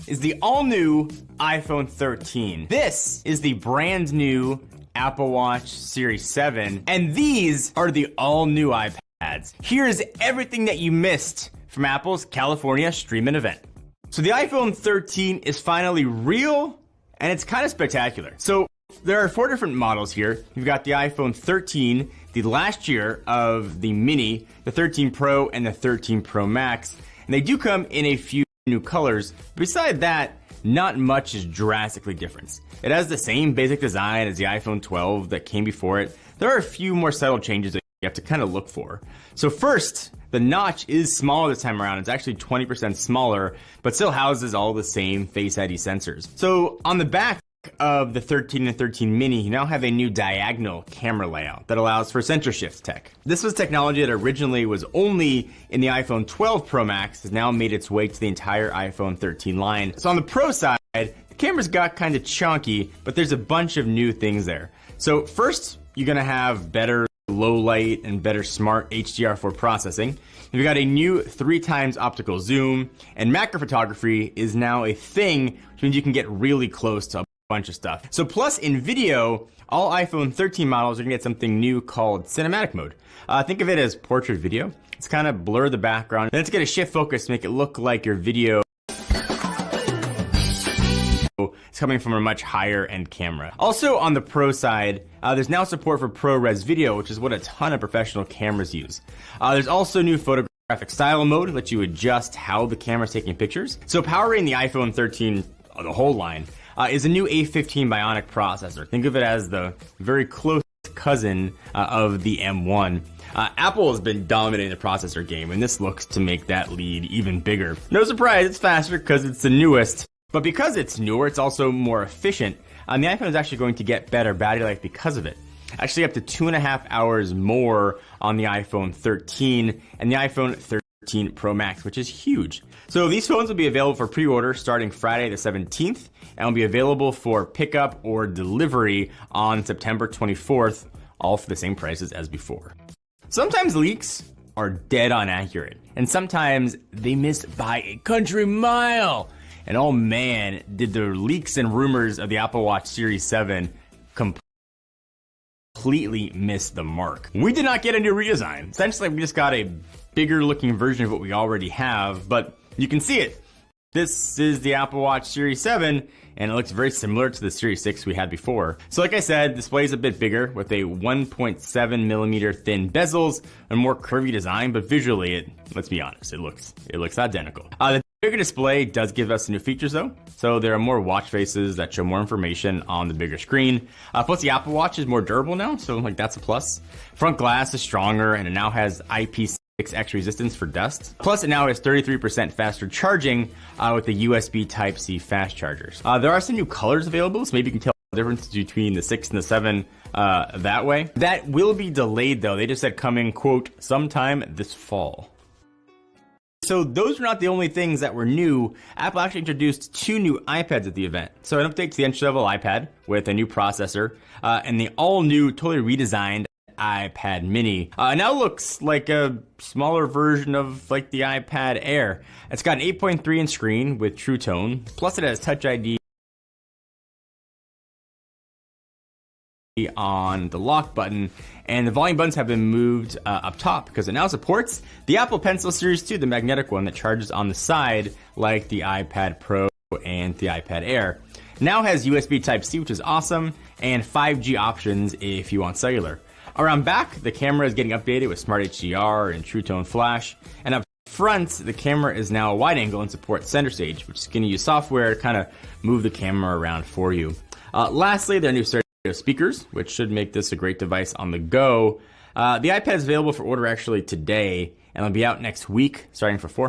is the all-new iPhone 13. This is the brand new Apple Watch Series 7, and these are the all-new iPads. Here's everything that you missed from Apple's California streaming event. So the iPhone 13 is finally real, and it's kind of spectacular. So there are 4 different models here. You've got the iPhone 13, the last year of the Mini, the 13 Pro, and the 13 Pro Max. And they do come in a few new colors. Beside that, not much is drastically different. It has the same basic design as the iPhone 12 that came before it. There are a few more subtle changes that you have to kind of look for. So first, the notch is smaller this time around. It's actually 20% smaller, but still houses all the same Face ID sensors. So on the back of the 13 and 13 Mini, you now have a new diagonal camera layout that allows for sensor shift tech. This was technology that originally was only in the iPhone 12 Pro Max, has now made its way to the entire iPhone 13 line. So on the Pro side, the camera's got kind of chunky, but there's a bunch of new things there. So first, you're gonna have better low light and better smart HDR4 processing. You've got a new 3x optical zoom, and macro photography is now a thing, which means you can get really close to a bunch of stuff. So plus in video, all iPhone 13 models are gonna get something new called cinematic mode. Think of it as portrait video. It's kind of blur the background, then it's gonna shift focus to make it look like your video is coming from a much higher end camera. Also on the Pro side, there's now support for ProRes video, which is what a ton of professional cameras use. There's also new photographic style mode, lets you adjust how the camera's taking pictures. So powering the iPhone 13, the whole line, is a new A15 Bionic processor. Think of it as the very close cousin of the M1. Apple has been dominating the processor game, and this looks to make that lead even bigger. No surprise, it's faster because it's the newest. But because it's newer, it's also more efficient. The iPhone is actually going to get better battery life because of it. Actually up to 2.5 hours more on the iPhone 13 and the iPhone 13 Pro Max, which is huge. So these phones will be available for pre-order starting Friday the 17th and will be available for pickup or delivery on September 24th, all for the same prices as before. Sometimes leaks are dead on accurate, and sometimes they miss by a country mile. And oh man, did the leaks and rumors of the Apple Watch Series 7 completely miss the mark. We did not get a new redesign. Essentially, we just got a bigger looking version of what we already have, but you can see it. This is the Apple Watch Series 7, and it looks very similar to the Series 6 we had before. So like I said, display is a bit bigger with a 1.7 millimeter thin bezels and more curvy design, but visually, let's be honest, it looks identical. The bigger display does give us new features though. So there are more watch faces that show more information on the bigger screen. Plus the Apple Watch is more durable now, so like that's a plus. Front glass is stronger and it now has IP6X resistance for dust. Plus it now has 33% faster charging with the USB Type-C fast chargers. There are some new colors available, so maybe you can tell the difference between the 6 and the 7 that way. That will be delayed though. They just said coming, quote, sometime this fall. So those were not the only things that were new. Apple actually introduced 2 new iPads at the event. So an update to the entry-level iPad with a new processor and the all-new, totally redesigned iPad Mini. Now looks like a smaller version of like the iPad Air. It's got an 8.3-inch screen with True Tone, plus it has Touch ID on the lock button, and the volume buttons have been moved up top because it now supports the Apple Pencil Series 2, the magnetic one that charges on the side like the iPad Pro and the iPad Air. Now has USB Type-C, which is awesome, and 5G options if you want cellular. Around back, the camera is getting updated with Smart HDR and True Tone Flash, and up front, the camera is now wide angle and supports Center Stage, which is going to use software to kind of move the camera around for you. Lastly, there are new speakers, which should make this a great device on the go. The iPad is available for order actually today, and it'll be out next week, starting for $400.